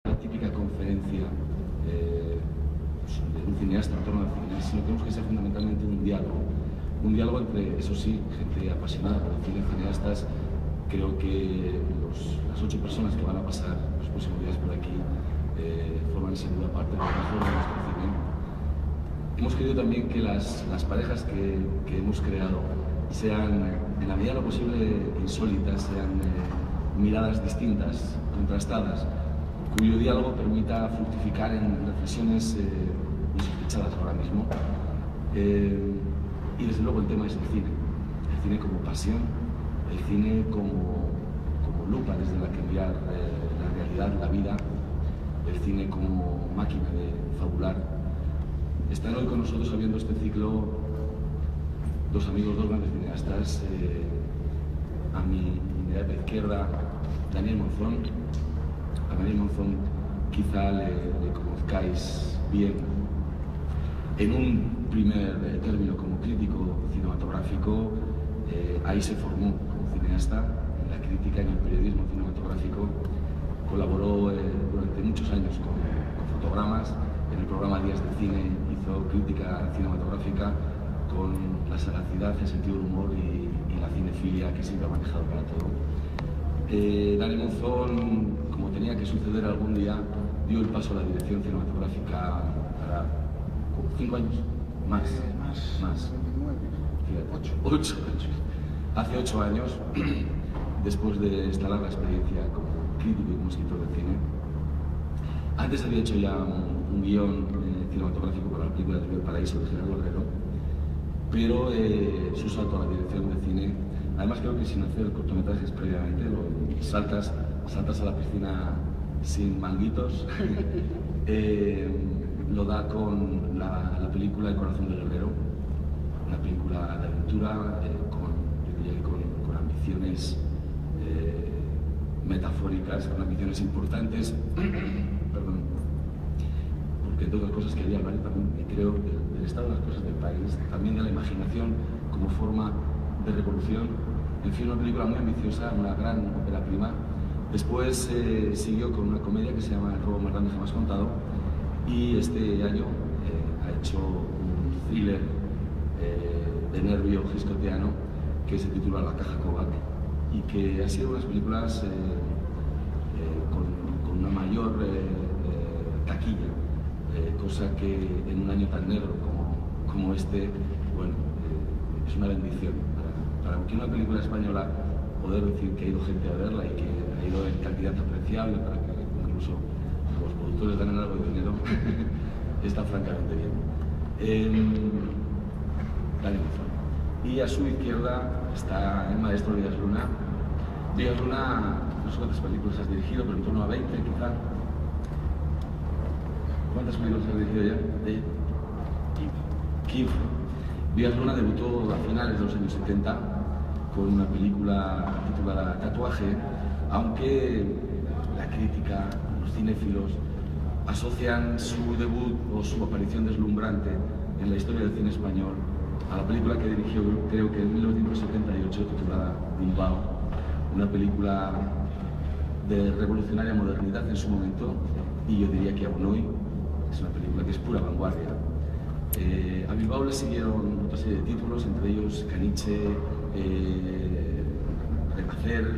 la típica conferencia de un cineasta en torno al cine, sino que queremos que sea fundamentalmente un diálogo entre, eso sí, gente apasionada por el cine, cineastas. Creo que las 8 personas que van a pasar los próximos días por aquí forman sin duda parte de lo mejor de nuestro cine. Hemos querido también que las parejas que hemos creado sean, en la medida de lo posible, insólitas, sean miradas distintas, contrastadas, cuyo diálogo permita fructificar en reflexiones insospechadas ahora mismo. Y desde luego el tema es el cine como pasión, el cine como lupa desde la que mirar la realidad, la vida, el cine como máquina de fabular. Están hoy con nosotros abriendo este ciclo dos amigos, dos grandes cineastas. A mi inmediata izquierda, Daniel Monzón. A Daniel Monzón quizá le conozcáis bien en un primer término como crítico cinematográfico. Ahí se formó como cineasta, en la crítica, en el periodismo cinematográfico. Colaboró durante muchos años con Fotogramas, en el programa Días de Cine hizo crítica cinematográfica con la sagacidad, el sentido del humor y la cinefilia que siempre ha manejado para todo. Daniel Monzón, como tenía que suceder algún día, dio el paso a la dirección cinematográfica para 5 años, más. Fíjate, 8 años. Hace 8 años, después de esta larga experiencia como crítico y como escritor de cine. Antes había hecho ya un guión cinematográfico para la película del Paraíso de Gerardo Herrero, pero su salto a la dirección de cine, además creo que sin hacer cortometrajes previamente, saltas a la piscina sin manguitos, lo da con la película El Corazón del Guerrero, una película de aventura con ambiciones metafóricas, con ambiciones importantes, perdón, porque entre otras cosas quería hablar también, creo, del estado de las cosas del país, también de la imaginación como forma de revolución. En fin, una película muy ambiciosa, una gran ópera prima. Después siguió con una comedia que se llama El robo más grande jamás contado, y este año ha hecho un thriller de nervio hitchcockiano que se titula La caja Kovac, y que ha sido unas películas con una mayor taquilla, cosa que en un año tan negro como este, bueno, es una bendición para que una película española poder decir que ha ido gente a verla y que ha ido en cantidad apreciable, para que incluso los productores ganen algo de dinero. Está francamente bien. Daniel Monzón. Y a su izquierda está el maestro Díaz Luna. Díaz Luna, no sé cuántas películas has dirigido, pero en torno a 20 quizá. ¿Cuántas películas has dirigido ya? Kiev. Díaz Luna debutó a finales de los años 70 con una película titulada Tatuaje, aunque la crítica, los cinéfilos, asocian su debut o su aparición deslumbrante en la historia del cine español a la película que dirigió, creo que en 1978, titulada Bilbao, una película de revolucionaria modernidad en su momento, y yo diría que aún hoy es una película que es pura vanguardia. A Bilbao le siguieron otra serie de títulos, entre ellos Caniche, Renacer,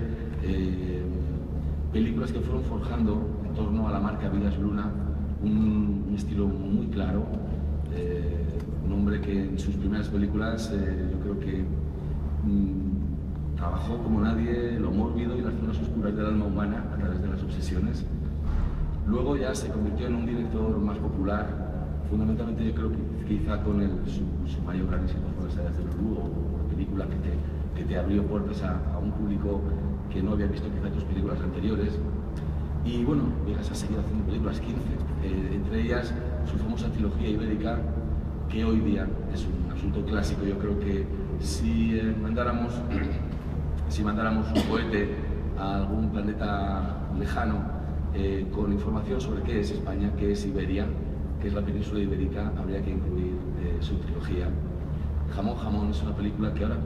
películas que fueron forjando en torno a la marca Díaz Luna un estilo muy claro, un hombre que en sus primeras películas yo creo que trabajó como nadie lo mórbido y las zonas oscuras del alma humana a través de las obsesiones. Luego ya se convirtió en un director más popular, fundamentalmente yo creo que quizá con su mayor gran éxito fue Las Edades del Lulú, o una película que te abrió puertas a un público que no había visto quizá tus películas anteriores. Y bueno, Vegas ha seguido haciendo películas, 15, entre ellas su famosa trilogía ibérica, que hoy día es un asunto clásico. Yo creo que si mandáramos un cohete a algún planeta lejano con información sobre qué es España, qué es Iberia, qué es la península ibérica, habría que incluir su trilogía. Jamón Jamón es una película que ahora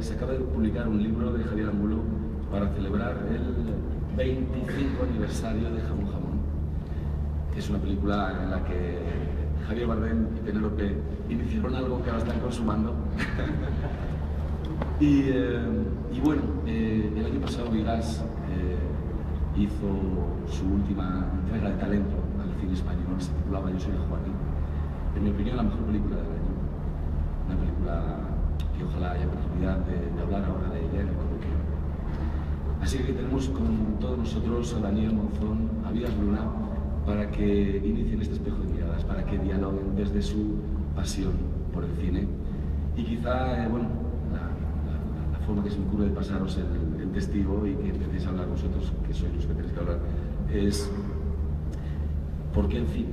se acaba de publicar un libro de Javier Angulo para celebrar el 25 aniversario de Jamón Jamón. es una película en la que Javier Bardem y Penélope iniciaron algo que ahora están consumando. y bueno, el año pasado Vigas hizo su última entrega de talento al cine español, se titulaba Yo soy el Juaní. En mi opinión, la mejor película del año. Una película que ojalá haya oportunidad de hablar ahora de ella en el coloquio. Así que tenemos con todos nosotros a Daniel Monzón, a Vigas Luna, para que inicien este espejo de miradas, para que dialoguen desde su pasión por el cine. Y quizá, bueno, la forma que se me ocurre de pasaros el testigo y que empecéis a hablar vosotros, que sois los que tenéis que hablar, es ¿por qué el cine?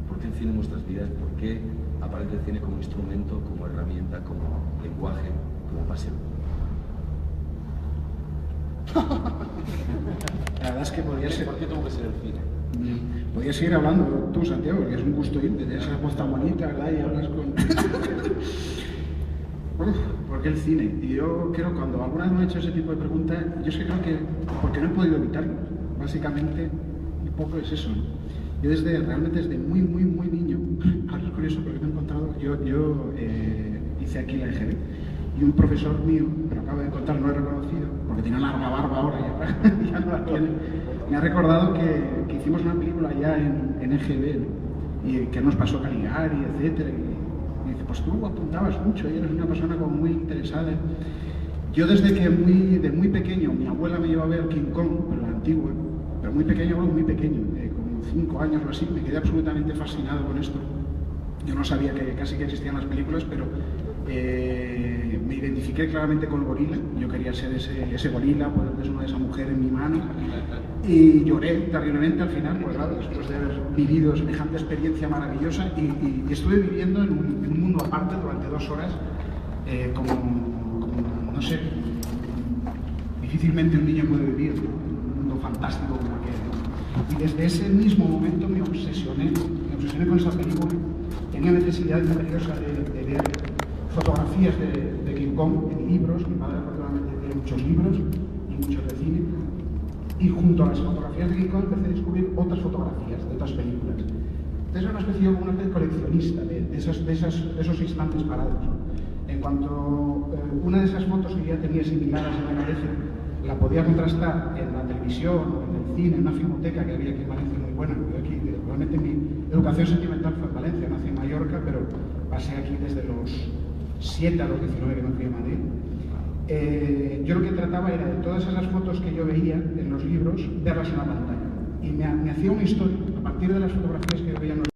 ¿Por qué el cine en nuestras vidas? ¿Por qué aparece el cine como instrumento, como herramienta, como lenguaje, como pasión? La verdad es que podría ser... ¿Por qué tuvo que ser el cine? Podrías seguir hablando tú, Santiago, porque es un gusto irte de esa voz tan bonita, ¿verdad? Y hablas con... ¿Por qué el cine? Y yo creo que cuando alguna vez me he hecho ese tipo de preguntas, yo es que creo que porque no he podido evitarlo. Básicamente, un poco es eso, ¿no? Yo realmente desde muy niño, ahora es curioso porque me he encontrado, yo hice aquí la EGB y un profesor mío, me lo acabo de encontrar, no he reconocido, porque tiene larga barba ahora, ya no la tiene, me ha recordado que hicimos una película ya en EGB, ¿no? Y que nos pasó Caligari, etcétera, y dice, pues tú apuntabas mucho y eres una persona como muy interesada. Yo desde que de muy pequeño, mi abuela me llevó a ver King Kong, pero la antigua, pero muy pequeño, 5 años o así, me quedé absolutamente fascinado con esto. Yo no sabía que casi que existían las películas, pero me identifiqué claramente con el gorila. Yo quería ser ese gorila, poder desnudar a esa mujer en mi mano. Y lloré terriblemente al final, pues claro, después de haber vivido semejante experiencia maravillosa. Y estuve viviendo en un mundo aparte durante 2 horas, como, no sé, difícilmente un niño puede vivir, ¿no? Un mundo fantástico como aquel, ¿no? Y desde ese mismo momento me obsesioné con esa película. Tenía necesidad imperiosa de ver fotografías de King Kong en libros. Mi padre afortunadamente tiene muchos libros y muchos de cine. Y junto a las fotografías de King Kong empecé a descubrir otras fotografías de otras películas. Entonces era una especie de coleccionista de esos instantes parados. En cuanto una de esas fotos que ya tenía similares en la cabeza, la podía contrastar en la televisión o en el cine, en una filmoteca que había aquí en Valencia muy buena. Aquí, realmente mi educación sentimental fue en Valencia, nací en Mallorca, pero pasé aquí desde los 7 a los 19 que me fui a Madrid. Yo lo que trataba era de todas esas fotos que yo veía en los libros, verlas en la pantalla. Y me hacía una historia, a partir de las fotografías que yo veía en los